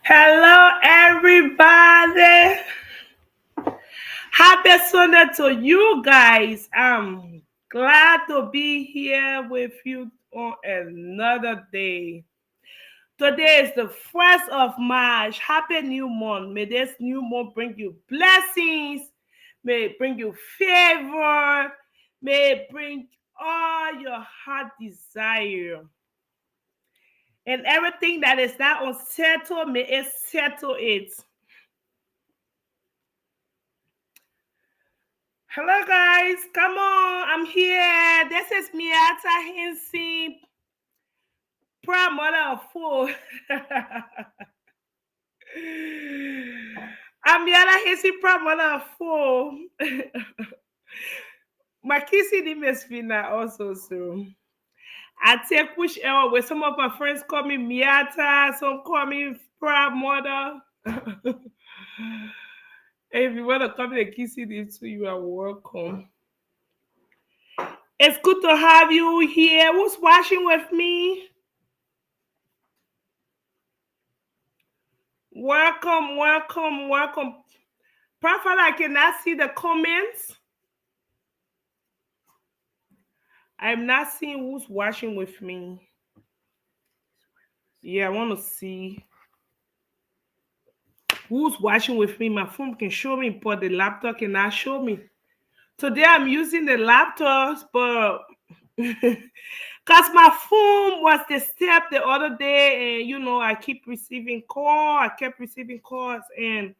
Hello, everybody. Happy Sunday to you guys. I'm glad to be here with you on another day. Today is the 1st of March. Happy new month. May this new month bring you blessings. May it bring you favor. May it bring all your heart desire. And everything that is not unsettled, may it settle it. Hello guys, come on, I'm here. This is Miata Hensi, proud mother of four. I'm Miata Hensi, proud mother of four. My kissy name is Fina also, so I take whichever way. Some of my friends call me Miata, some call me proud mother. If you want to come and kissy name too, you are welcome. It's good to have you here. Who's watching with me? Welcome, welcome, welcome. Prophet, I cannot see the comments. I'm not seeing who's watching with me. Yeah, I want to see who's watching with me. My phone can show me, but the laptop cannot show me. Today I'm using the laptop, but because my phone was disturbed the other day, and I keep receiving calls. I kept receiving calls, and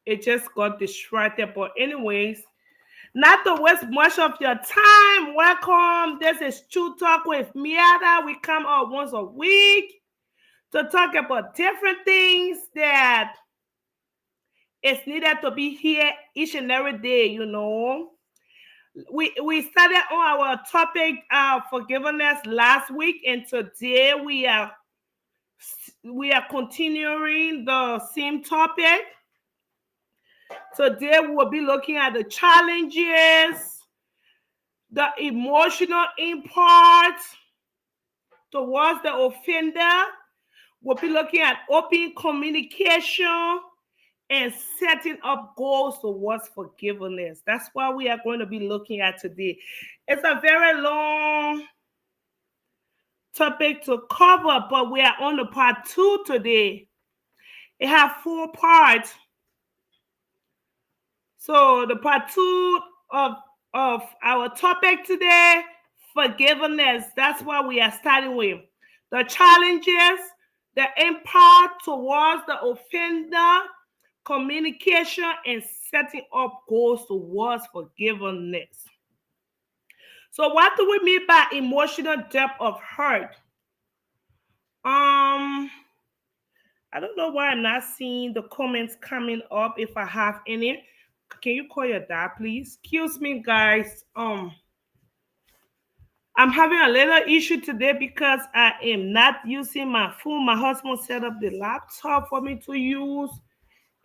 it just got distracted. But anyways, not to waste much of your time, welcome. This is True Talk with Miata. We come out once a week to talk about different things that is needed to be here each and every day. We started on our topic forgiveness last week, and today we are continuing the same topic. Today we'll be looking at the challenges, the emotional impact towards the offender. We'll be looking at open communication and setting up goals towards forgiveness. That's what we are going to be looking at today. It's a very long topic to cover, but we are on the part 2 today. It has 4 parts. So the part 2 of our topic today, forgiveness. That's what we are starting with. The challenges, the impact towards the offender, communication, and setting up goals towards forgiveness. So what do we mean by emotional depth of hurt? I don't know why I'm not seeing the comments coming up if I have any. Can you call your dad, please? Excuse me, guys. I'm having a little issue today because I am not using my phone. My husband set up the laptop for me to use,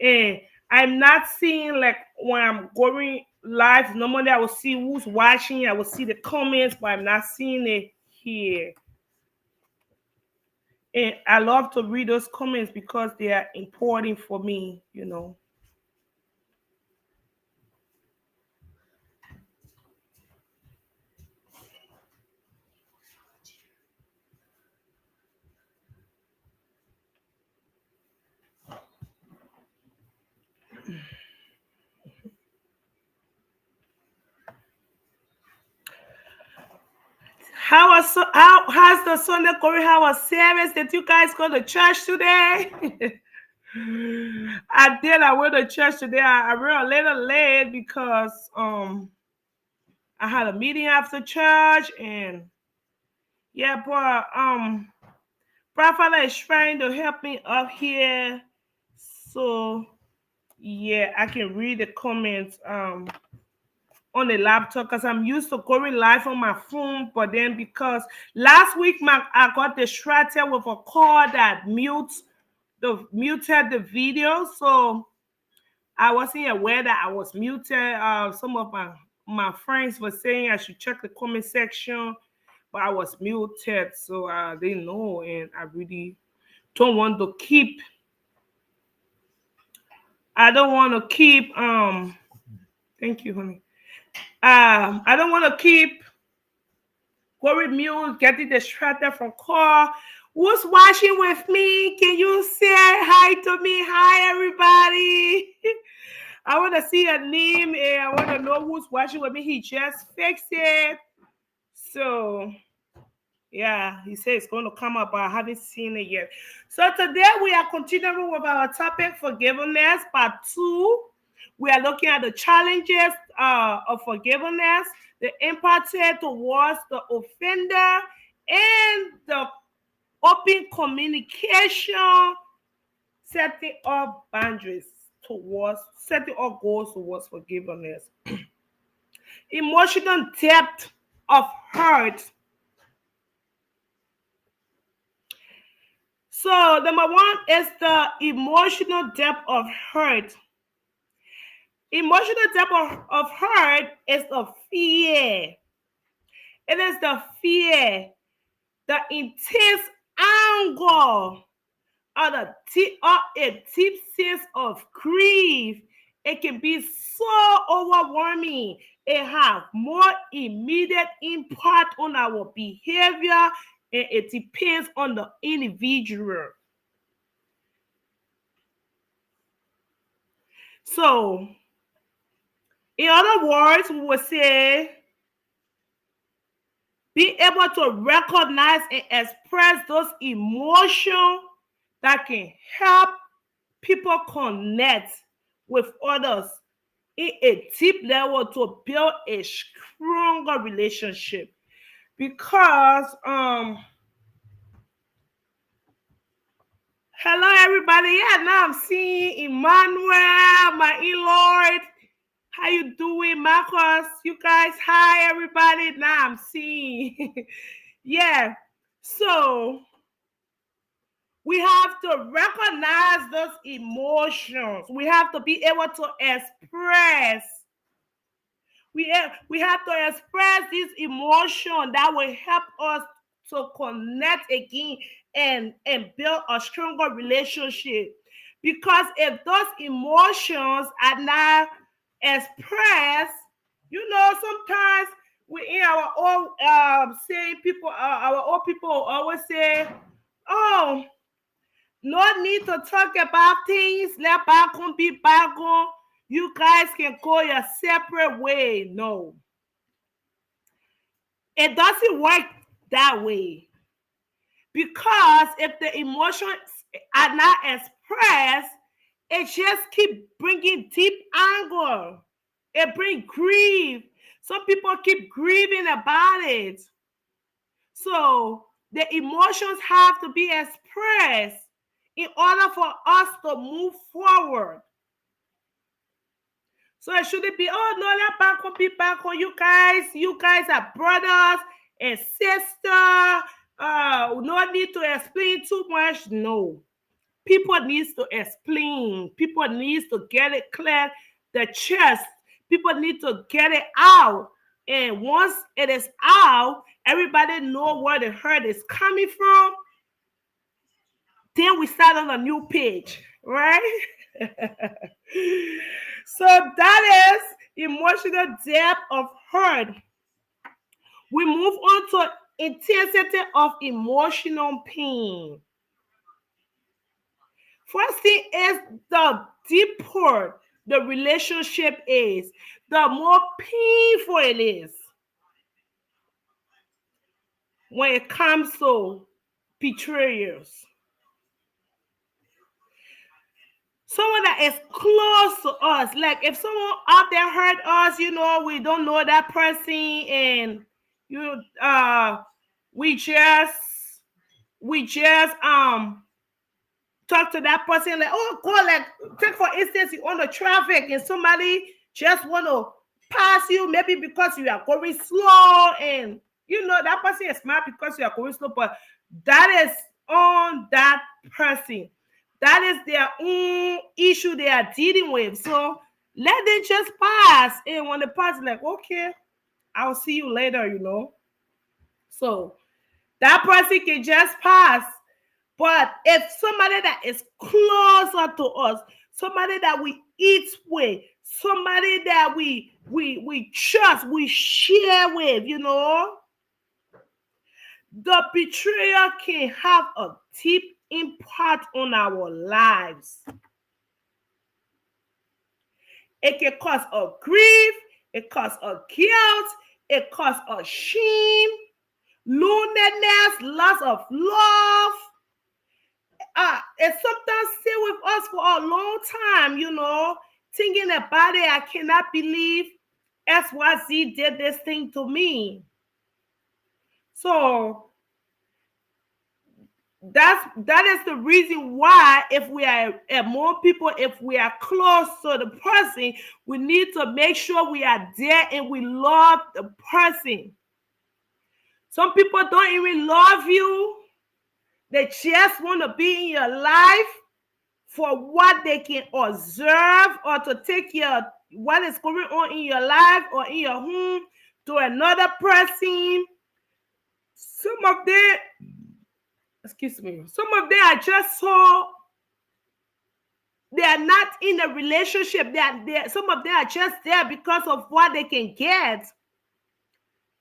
and I'm not seeing like when I'm going live. Normally, I will see who's watching. I will see the comments, but I'm not seeing it here. And I love to read those comments because they are important for me. How has the Sunday Korean service? Did you guys go to church today? I did. I went to church today. I ran a little late because I had a meeting after church, and yeah, but Prophet is trying to help me up here, so yeah, I can read the comments on the laptop because I'm used to going live on my phone. But then because last week I got distracted with a call that muted the video, so I wasn't aware that I was muted. Some of my friends were saying I should check the comment section, but I was muted, so I didn't know, and I really don't want to keep. I don't want to keep. Thank you, honey. I don't want to keep going mute, getting distracted from call. Who's watching with me? Can you say hi to me? Hi, everybody. I want to see a name and I want to know who's watching with me. He just fixed it. So, yeah, he says it's going to come up, but I haven't seen it yet. So, today we are continuing with our topic, forgiveness, part 2. We are looking at the challenges of forgiveness, the empathy towards the offender, and the open communication, setting up boundaries towards, setting up goals towards forgiveness. Emotional depth of hurt. So, number one is the emotional depth of hurt. Emotional depth of hurt is the fear. It is the fear, the intense anger, or a deep sense of grief. It can be so overwhelming. It has more immediate impact on our behavior, and it depends on the individual. So, in other words, we would say being able to recognize and express those emotions that can help people connect with others in a deep level to build a stronger relationship. Because hello everybody, yeah, now I'm seeing Emmanuel, my in-lord. How you doing, Marcus? You guys, hi everybody. Now I'm seeing. Yeah. So we have to recognize those emotions. We have to be able to express. We have to express this emotion that will help us to connect again and build a stronger relationship. Because if those emotions are not expressed, sometimes we in our own saying people, our old people always say, "Oh, no need to talk about things. Let bygone be bygone. You guys can go your separate way." No, it doesn't work that way. Because if the emotions are not expressed, it just keep bringing deep anger. It brings grief. Some people keep grieving about it. So the emotions have to be expressed in order for us to move forward. So it shouldn't be, "Oh no, let back on, be back on. You guys are brothers and sisters. No need to explain too much." No. People needs to explain. People needs to get it clear the chest. People need to get it out. And once it is out, everybody know where the hurt is coming from. Then we start on a new page, right? So that is emotional depth of hurt. We move on to intensity of emotional pain. First thing is, the deeper the relationship is, the more painful it is when it comes to betrayals. Someone that is close to us, like if someone out there hurt us, we don't know that person, and you we just talk to that person, like, "Oh, go," like, take for instance, you on the traffic and somebody just want to pass you, maybe because you are going slow, and that person is smart because you are going slow, but that is on that person. That is their own issue they are dealing with. So let them just pass. And when the person like, "Okay, I'll see you later," So that person can just pass. But if somebody that is closer to us, somebody that we eat with, somebody that we trust, we share with, the betrayal can have a deep impact on our lives. It can cause us grief, it cause us guilt, it cause us shame, loneliness, loss of love. It sometimes stay with us for a long time, thinking about it. I cannot believe XYZ did this thing to me. So that is the reason why, if we are more people, if we are close to the person, we need to make sure we are there and we love the person. Some people don't even love you. They just want to be in your life for what they can observe, or to take what is going on in your life or in your home to another person. Some of them I just saw, they are not in a relationship. Some of them are just there because of what they can get.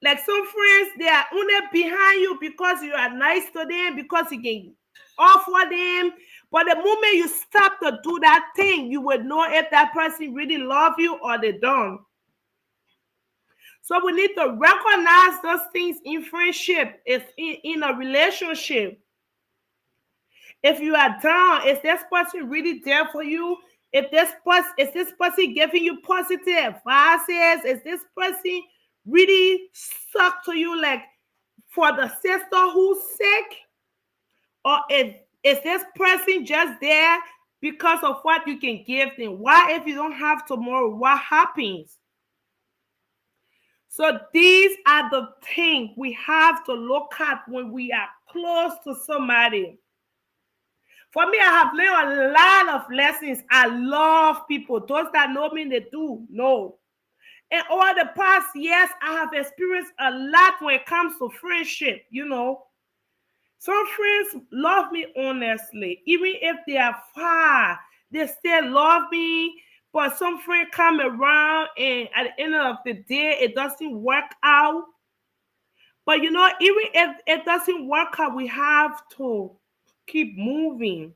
Like some friends, they are only behind you because you are nice to them, because you can offer them. But the moment you stop to do that thing, you will know if that person really love you or they don't. So we need to recognize those things in friendship, if in a relationship. If you are down, is this person really there for you? Is this person giving you positive advices? Is this person really stuck to you, like for the sister who's sick? Or is this person just there because of what you can give them? Why, if you don't have tomorrow, what happens? So these are the things we have to look at when we are close to somebody. For me, I have learned a lot of lessons. I love people. Those that know me, they do know. And over the past years, I have experienced a lot when it comes to friendship. Some friends love me honestly. Even if they are far, they still love me. But some friends come around and at the end of the day, it doesn't work out. But even if it doesn't work out, we have to keep moving.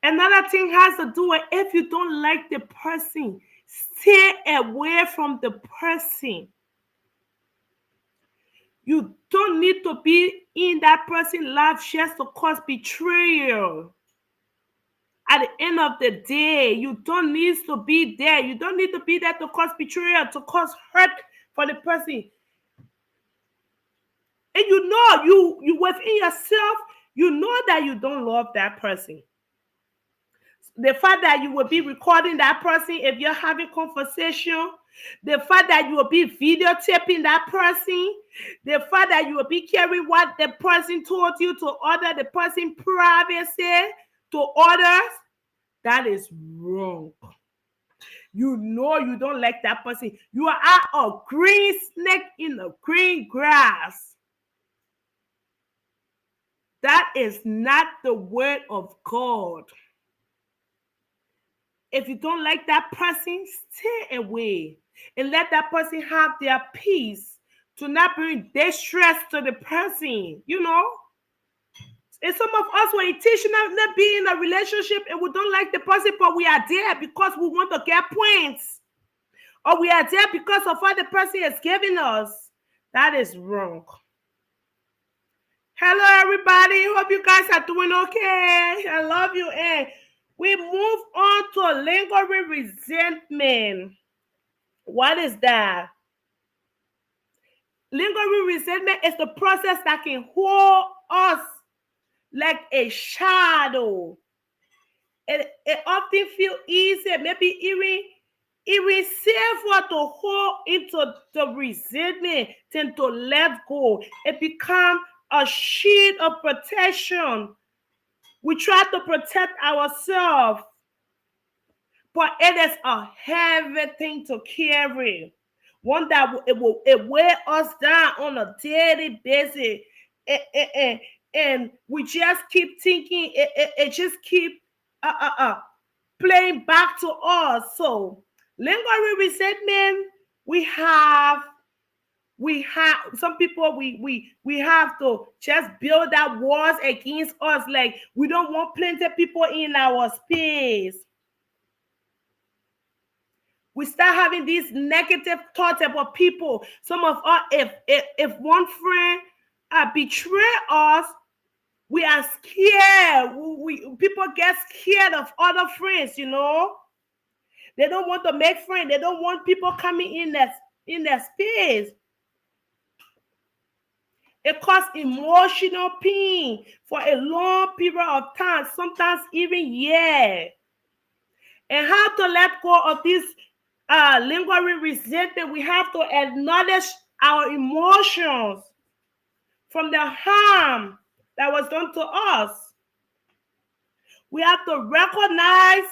Another thing has to do with, if you don't like the person, stay away from the person. You don't need to be in that person's life just to cause betrayal. At the end of the day, you don't need to be there. You don't need to be there to cause betrayal, to cause hurt for the person. And you within yourself, you know that you don't love that person. The fact that you will be recording that person if you're having conversation, the fact that you will be videotaping that person, the fact that you will be carrying what the person told you to order the person privacy to others, that is wrong. You know you don't like that person. You are a green snake in the green grass. That is not the word of God. If you don't like that person, stay away and let that person have their peace, to not bring distress to the person. And some of us were intentional not being in a relationship and we don't like the person, but we are there because we want to get points. Or we are there because of what the person is giving us. That is wrong. Hello, everybody. Hope you guys are doing okay. I love you. And we move on to lingering resentment. What is that? Lingering resentment is the process that can hold us like a shadow. It often feels easier, maybe even safer to hold into the resentment than to let go. It becomes a shield of protection. We try to protect ourselves, but it is a heavy thing to carry. One that it weigh us down on a daily basis. and we just keep thinking it just keep playing back to us. So lingering resentment, we have some people, we have to just build that walls against us, like we don't want plenty of people in our space. We start having these negative thoughts about people. Some of us, if one friend betray us, we are scared. People get scared of other friends. They don't want to make friends. They don't want people coming in their space. It causes emotional pain for a long period of time, sometimes even years. And how to let go of this lingering resentment? We have to acknowledge our emotions from the harm that was done to us. We have to recognize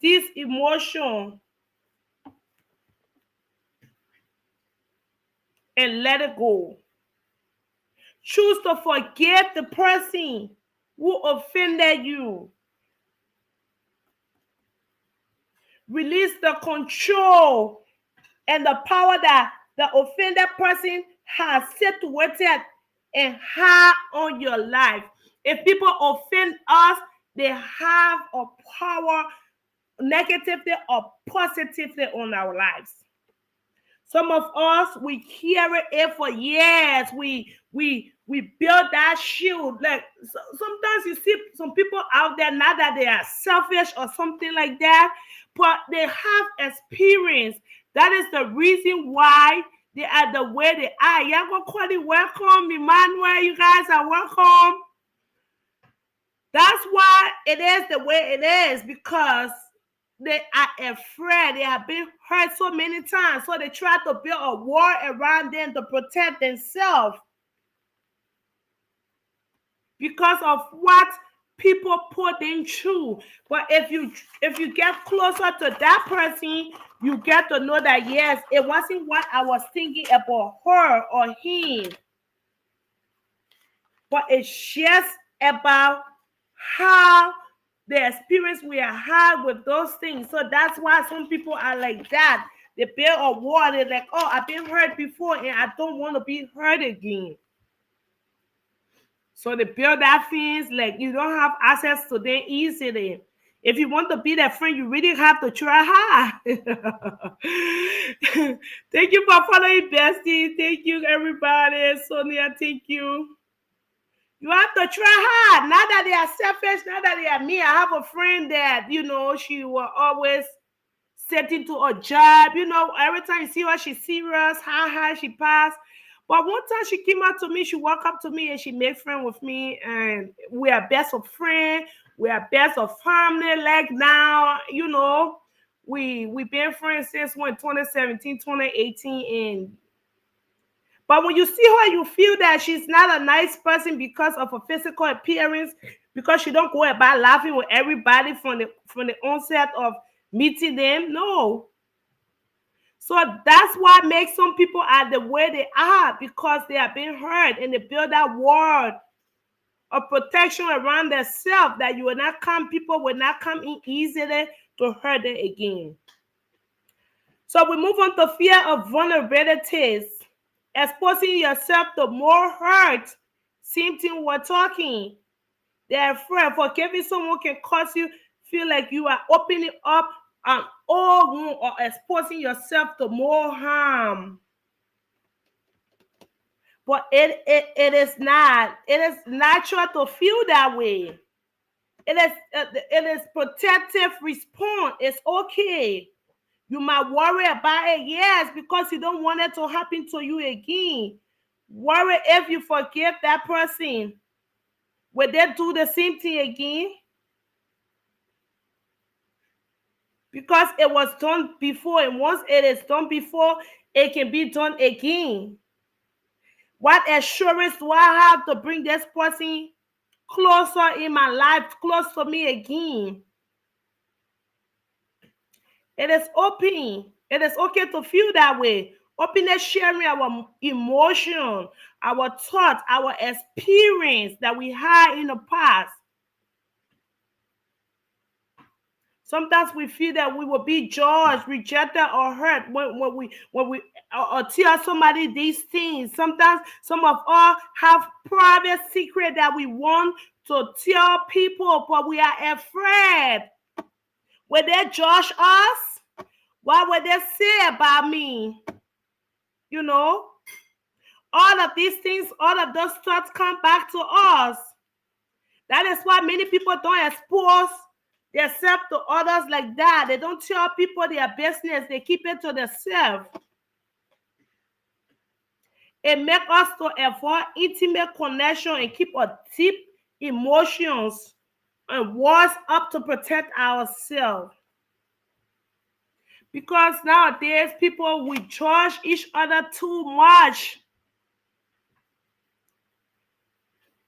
this emotion and let it go. Choose to forgive the person who offended you. Release the control and the power that the offended person has situated and had on your life. If people offend us, they have a power negatively or positively on our lives. Some of us, we carry it for years. We build that shield. Like sometimes you see some people out there, not that they are selfish or something like that, but they have experience. That is the reason why they are the way they are. Y'all gonna call it welcome, Emmanuel. You guys are welcome. That's why it is the way it is, because they are afraid. They have been hurt so many times. So they try to build a wall around them to protect themselves because of what people put them through. But if you get closer to that person, you get to know that yes, it wasn't what I was thinking about her or him, but it's just about how the experience we have had with those things. So that's why some people are like that. They build a wall. They're like, oh, I've been hurt before and I don't want to be hurt again. So they build that things like you don't have access to them easily. If you want to be that friend, you really have to try hard. Thank you for following, Bestie. Thank you, everybody. Sonia, thank you. You have to try hard. Not that they are selfish, not that they are me. I have a friend that, she will always setting to a job. Every time you see her, she's serious, how high she passed. But one time she came out to me, she walked up to me and she made friends with me. And we are best of friends. We are best of family. Like now, we've been friends since 2017, 2018. But when you see her, you feel that she's not a nice person because of her physical appearance, because she don't go about laughing with everybody from the onset of meeting them. No. So that's what makes some people are the way they are, because they have been hurt and they build that wall of protection around themselves that people will not come in easily to hurt them again. So we move on to fear of vulnerabilities. Exposing yourself to more hurt. Same thing we're talking. They're afraid. Forgiving someone can cause you feel like you are opening up an old wound or exposing yourself to more harm. But it is not. It is natural to feel that way. It is protective response. It's okay. You might worry about it, yes, because you don't want it to happen to you again. Worry if you forgive that person. Will they do the same thing again? Because it was done before, and once it is done before, it can be done again. What assurance do I have to bring this person closer in my life, close to me again? It is open. It is okay to feel that way. Openly sharing our emotion, our thoughts, our experience that we had in the past. Sometimes we feel that we will be judged, rejected, or hurt when we or tell somebody these things. Sometimes some of us have private secret that we want to tell people, but we are afraid. Will they judge us? What will they say about me? You know, all of these things, all of those thoughts come back to us. That is why many people don't expose themselves to others like that. They don't tell people their business. They keep it to themselves. It makes us to avoid intimate connection and keep a deep emotions and words up to protect ourselves. Because nowadays people will judge each other too much.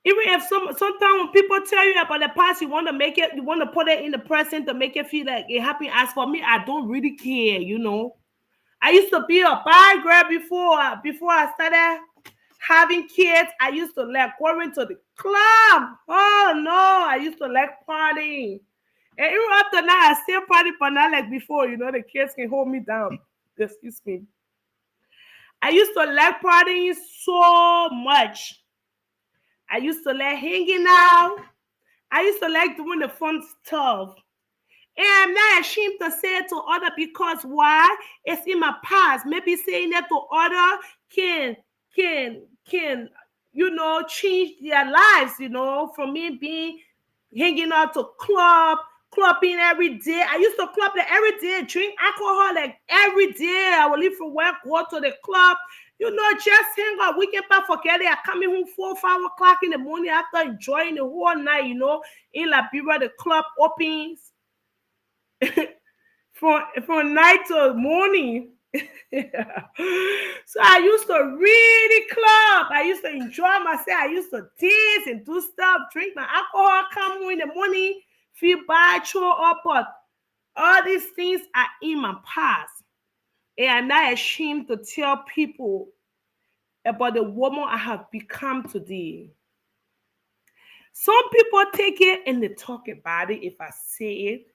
Even if sometimes when people tell you about the past, you want to make it, you want to put it in the present to make it feel like it happened. As for me, I don't really care, you know. I used to be a bad girl before I started having kids. I used to like going to the club. Oh no, I used to like partying. And even up to now, I still party, but not like before. You know, the kids can hold me down. Excuse me. I used to like partying so much. I used to like hanging out. I used to like doing the fun stuff. And I'm not ashamed to say it to other because why? It's in my past. Maybe saying that to other can change their lives, from me being hanging out to clubbing every day. I used to club like every day, drink alcohol like every day. I would leave from work, go to the club, just hang out. Weekend back, forget it. I come in home 4 or 5 o'clock in the morning after enjoying the whole night, in Liberia, the club opens from night to morning. So I used to really club. I used to enjoy myself. I used to dance and do stuff, drink my alcohol, come home in the morning, feel bad, throw up. But all these things are in my past. And I'm not ashamed to tell people about the woman I have become today. Some people take it and they talk about it if I say it.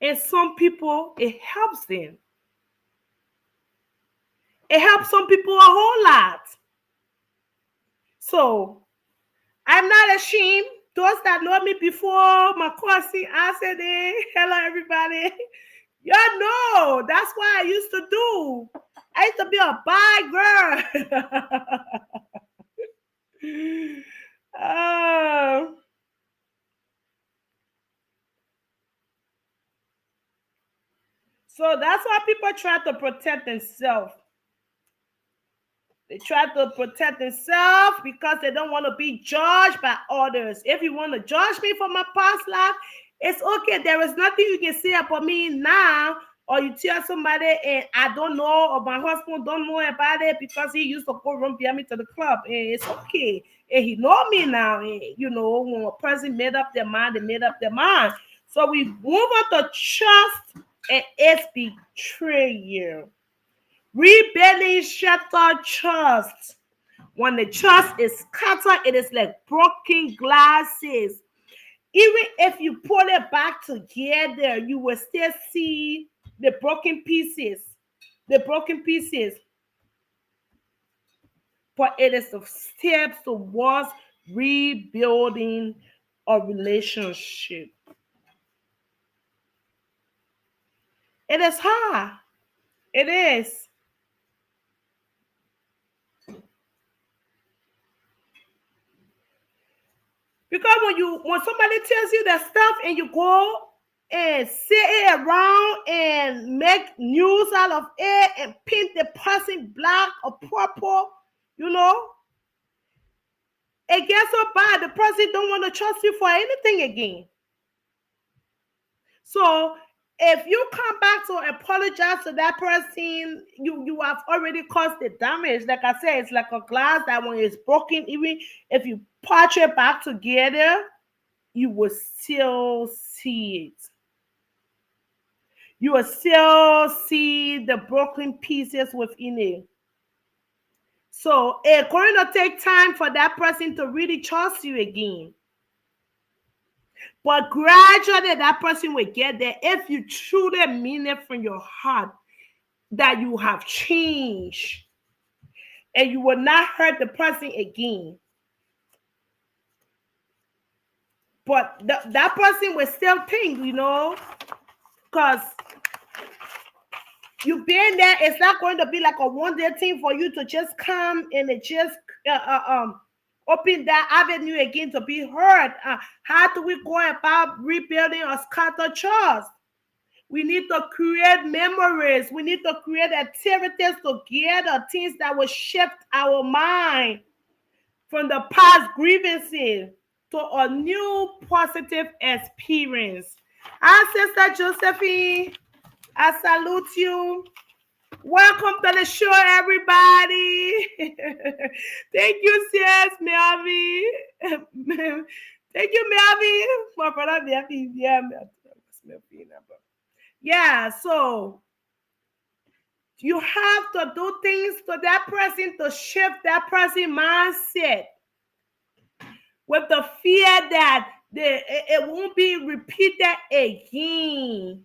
And some people, it helps them. It helps some people a whole lot. So, I'm not ashamed. Those that know me before, my cousin answered it. Hello, everybody. Y'all know. That's what I used to do. I used to be a bad girl. So that's why people try to protect themselves. They try to protect themselves because they don't want to be judged by others. If you want to judge me for my past life, it's okay. There is nothing you can say about me now, or you tell somebody and I don't know, or my husband don't know about it because he used to go run behind me to the club. And it's okay. And he know me now. And, when a person made up their mind, they made up their mind. So we move on to trust and its betrayal. Rebuilding shattered trust. When the trust is scattered, it is like broken glasses. Even if you put it back together, you will still see the broken pieces. The broken pieces. But it is the steps towards rebuilding a relationship. It is hard. It is. Because when somebody tells you that stuff and you go and say it around and make news out of it and paint the person black or purple, it gets so bad the person don't want to trust you for anything again. So if you come back to apologize to that person, you have already caused the damage. Like I said, it's like a glass that when it's broken, even if you patch it back together, you will still see it. You will still see the broken pieces within it. So it's going to take time for that person to really trust you again. But gradually, that person will get there if you truly mean it from your heart that you have changed and you will not hurt the person again. But that person will still think, because you being there, it's not going to be like a one-day thing for you to just come and it just open that avenue again to be heard. How do we go about rebuilding or scattered trust? We need to create memories. We need to create activities together, things that will shift our mind from the past grievances to a new positive experience. Hi, Sister Josephine. I salute you. Welcome to the show, everybody. Thank you, sis, Melvin. Thank you, Melvin. My brother Melvin. Yeah, so you have to do things to that person to shift that person's mindset with the fear that it won't be repeated again.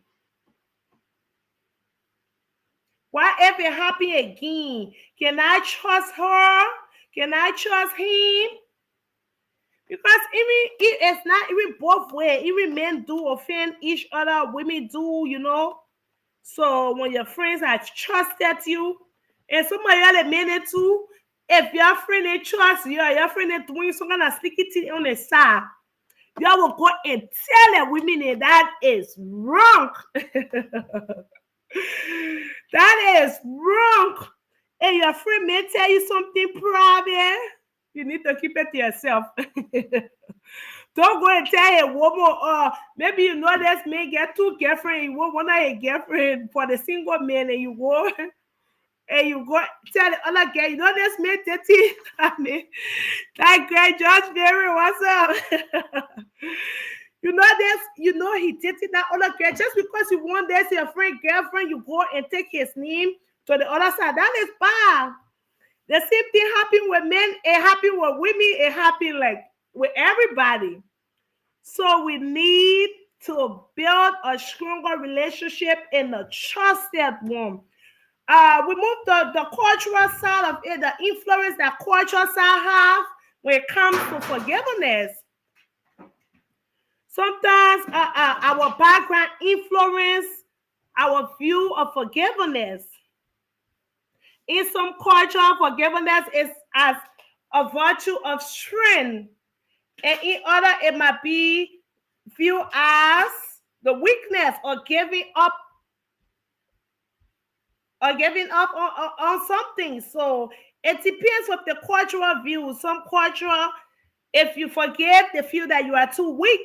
What if it happens again? Can I trust her? Can I trust him? Because it's not even both ways. Even men do offend each other. Women do, So when your friends have trusted you, and somebody else admitted too, if your friend they trust you, or your friend they doing some kind of sticky thing on the side, you will go and tell the women that is wrong. That is wrong. And your friend may tell you something private. You need to keep it to yourself. Don't go and tell a woman, maybe this man get two girlfriends, you want one of a girlfriend for the single man, and you go tell the other girl, this man 30. I mean, that girl, George Berry, what's up? He dated that other girl. Just because you want this your friend, girlfriend, you go and take his name to the other side. That is bad. The same thing happened with men, it happened with women, it happened like with everybody. So we need to build a stronger relationship and a trusted one. We move the cultural side of it, the influence that cultural side have when it comes to forgiveness. Sometimes our background influence our view of forgiveness. In some culture, forgiveness is as a virtue of strength, and in other, it might be viewed as the weakness or giving up on something. So it depends with the cultural view. Some culture, if you forgive, they feel that you are too weak.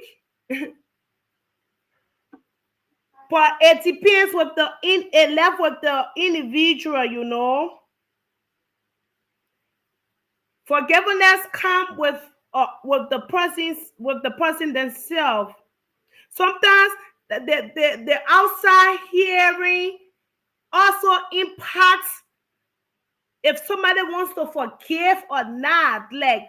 But it depends with it left with the individual, Forgiveness comes with the person themselves. Sometimes the outside hearing also impacts if somebody wants to forgive or not. Like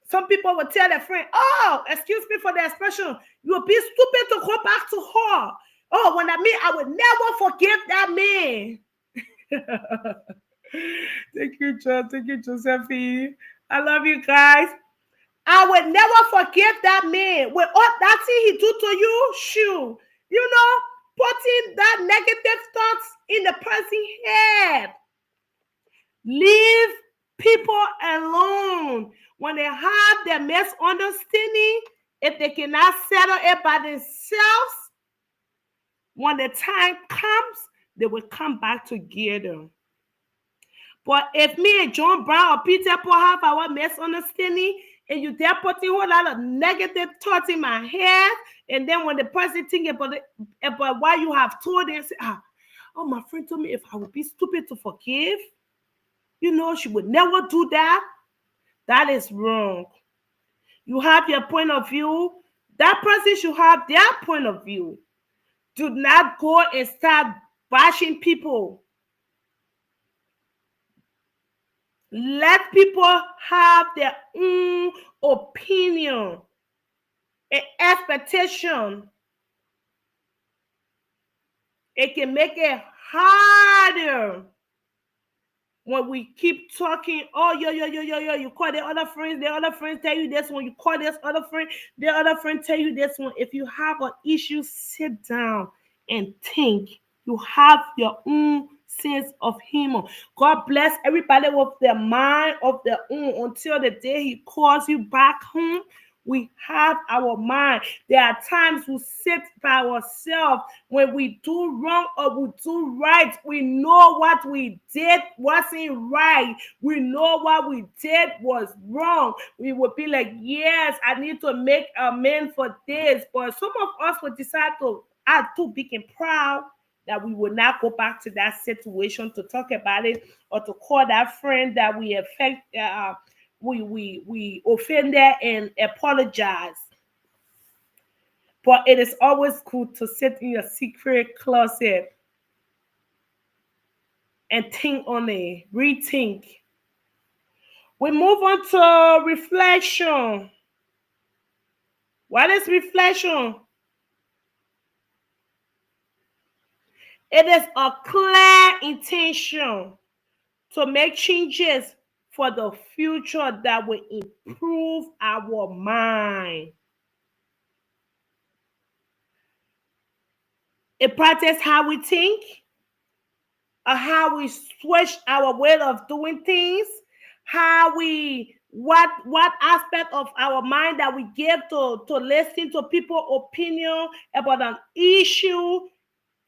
some people will tell their friend, "Oh, excuse me for the expression, you will be stupid to go back to her. Oh, when I would never forgive that man." Thank you, John. Thank you, Josephine. I love you guys. I would never forgive that man with all that thing he do to you. Shoot, putting that negative thoughts in the person's head. Leave people alone. When they have their misunderstanding, if they cannot settle it by themselves, when the time comes, they will come back together. But if me and John Brown or Peter Paul have our misunderstanding, and you there putting a whole lot of negative thoughts in my head, and then when the person think about what you have told them, say, oh, my friend told me if I would be stupid to forgive, she would never do that. That is wrong. You have your point of view. That person should have their point of view. Do not go and start bashing people. Let people have their own opinion and expectation. It can make it harder when we keep talking. Oh, yo, you call the other friends tell you this one, you call this other friend, the other friend tell you this one. If you have an issue, sit down and think. You have your own sense of humor. God bless everybody with their mind of their own until the day He calls you back home. We have our mind. There are times we sit by ourselves when we do wrong or we do right. We know what we did wasn't right. We know what we did was wrong. We would be like, yes, I need to make amends for this. But some of us would decide to act too big and proud that we will not go back to that situation to talk about it or to call that friend that we we offended and apologize. But it is always good to sit in your secret closet and think on it, rethink. We move on to reflection. What is reflection? It is a clear intention to make changes for the future that will improve our mind. It practices how we think, or how we switch our way of doing things, how we what aspect of our mind that we give to listen to people's opinion about an issue,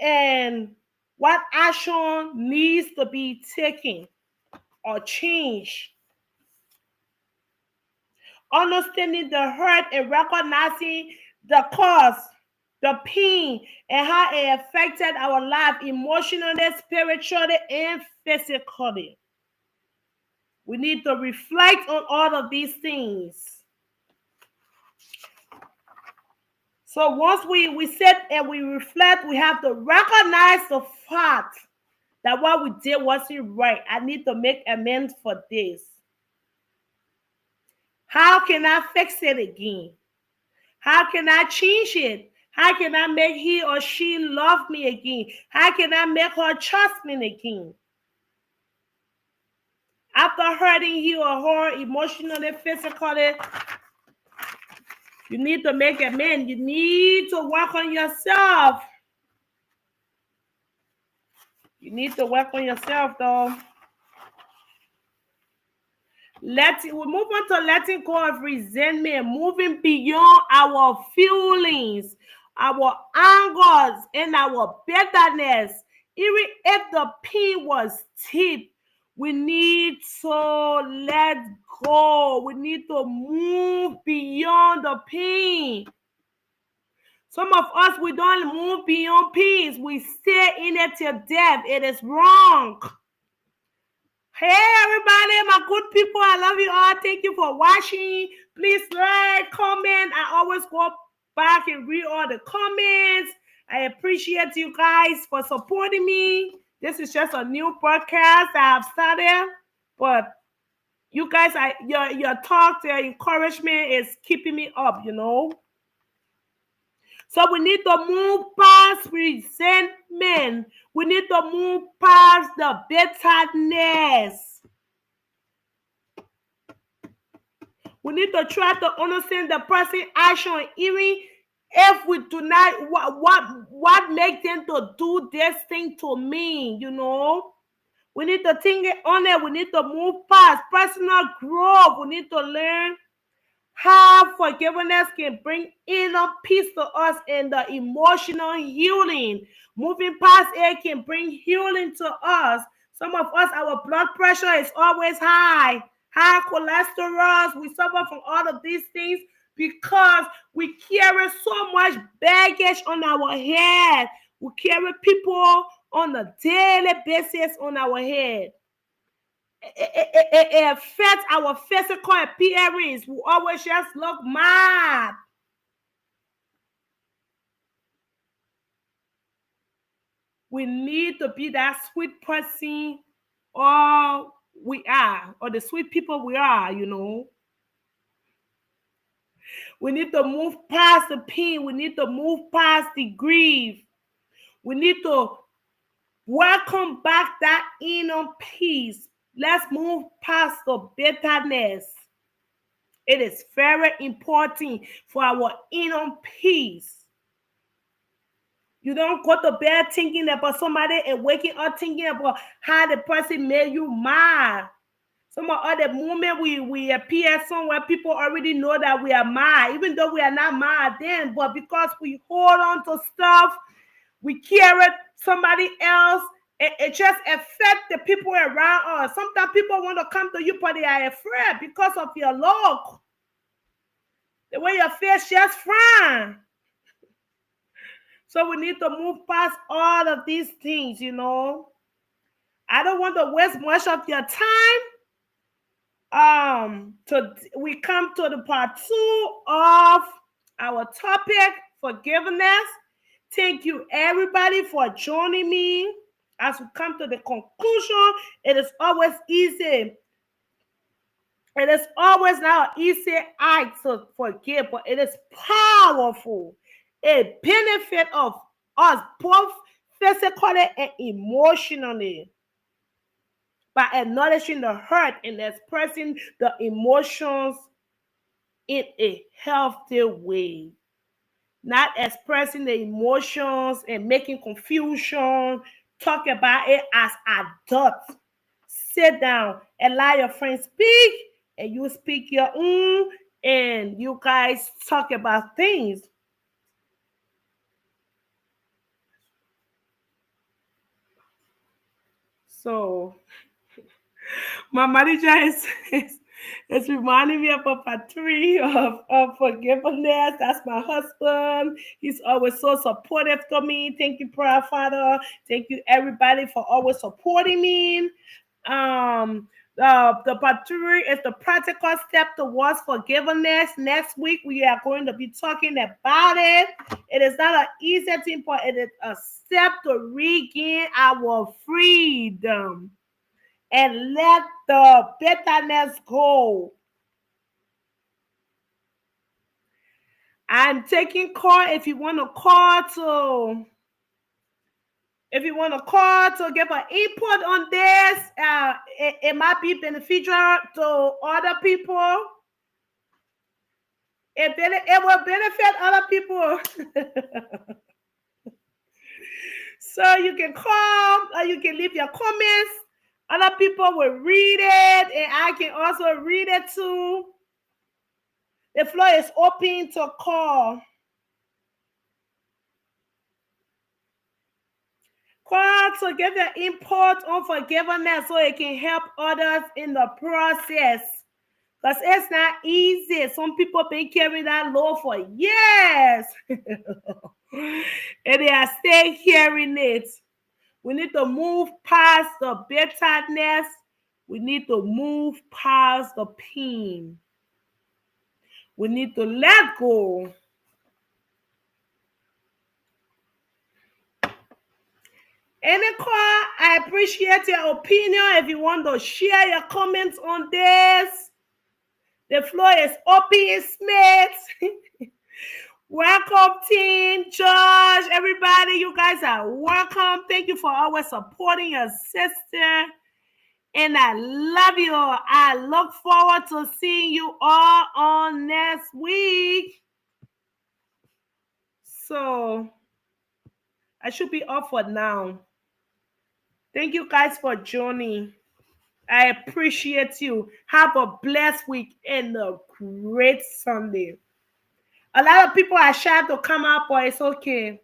and what action needs to be taken or changed. Understanding the hurt and recognizing the cause, the pain, and how it affected our life emotionally, spiritually, and physically. We need to reflect on all of these things. So once we sit and we reflect, we have to recognize the fact that what we did wasn't right. I need to make amends for this. How can I fix it again? How can I change it? How can I make he or she love me again? How can I make her trust me again? After hurting he or her emotionally, physically, you need to make amends. You need to work on yourself. You need to work on yourself, though. We move on to letting go of resentment, moving beyond our feelings, our angers, and our bitterness. Even if the pain was deep, we need to let go. We need to move beyond the pain. Some of us, we don't move beyond pain. We stay in it till death. It is wrong. Hey everybody, my good people, I love you all. Thank you for watching. Please like, comment. I always go back and read all the comments. I appreciate you guys for supporting me. This is just a new podcast that I've started, but you guys, your talk, your encouragement is keeping me up, So we need to move past resentment. We need to move past the bitterness. We need to try to understand the person's action, even if we do not, what makes them to do this thing to me, We need to think on it. We need to move past personal growth. We need to learn how forgiveness can bring inner peace to us and the emotional healing. Moving past it can bring healing to us. Some of us, our blood pressure is always high cholesterol. We suffer from all of these things because we carry so much baggage on our head. We carry people on a daily basis on our head. It affects our physical appearance. We always just look mad. We need to be that sweet person, or we are, or the sweet people we are, you know. We need to move past the pain. We need to move past the grief. We need to welcome back that inner peace. Let's move past the bitterness. It is very important for our inner peace. You don't go to bed thinking about somebody and waking up thinking about how the person made you mad. Some of the moment we appear somewhere, people already know that we are mad, even though we are not mad then. But because we hold on to stuff, we carry somebody else, it just affects the people around us. Sometimes people want to come to you, but they are afraid because of your look. The way your face just frown. So we need to move past all of these things, you know. I don't want to waste much of your time. We come to the part 2 of our topic, forgiveness. Thank you, everybody, for joining me. As we come to the conclusion, it is always easy. It is always not an easy act to forgive, but it is powerful. A benefit of us both physically and emotionally by acknowledging the hurt and expressing the emotions in a healthy way. Not expressing the emotions and making confusion. Talk about it as adults. Sit down, allow your friends speak, and you speak your own, and you guys talk about things. So, my manager is reminding me of part 3 of forgiveness. That's my husband. He's always so supportive to me. Thank you, prayer father. Thank you, everybody, for always supporting me. The part 3 is the practical step towards forgiveness. Next week we are going to be talking about it. It is not an easy thing, but it is a step to regain our freedom and let the bitterness go. I'm taking call if you want to call to. If you want to call to give an input on this, it might be beneficial to other people. It will benefit other people. So you can call or you can leave your comments. Other people will read it, and I can also read it too. The floor is open to call. Call to give your input on forgiveness so it can help others in the process. Because it's not easy. Some people been carrying that load for years. And they are still hearing it. We need to move past the bitterness. We need to move past the pain. We need to let go. Any call, I appreciate your opinion. If you want to share your comments on this, the floor is open, Smith. Welcome, team, George, everybody. You guys are welcome. Thank you for always supporting your sister. And I love you all. I look forward to seeing you all on next week. So, I should be off for now. Thank you guys for joining. I appreciate you. Have a blessed week and a great Sunday. A lot of people are shy to come out, but it's okay.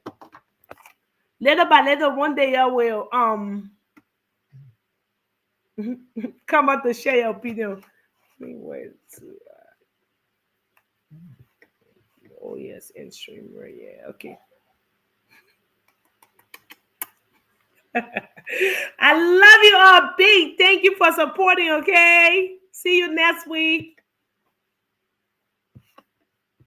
Little by little, one day I will come out to share your opinion. Oh yes, in streamer, yeah, okay. I love you all big. Thank you for supporting, okay? See you next week.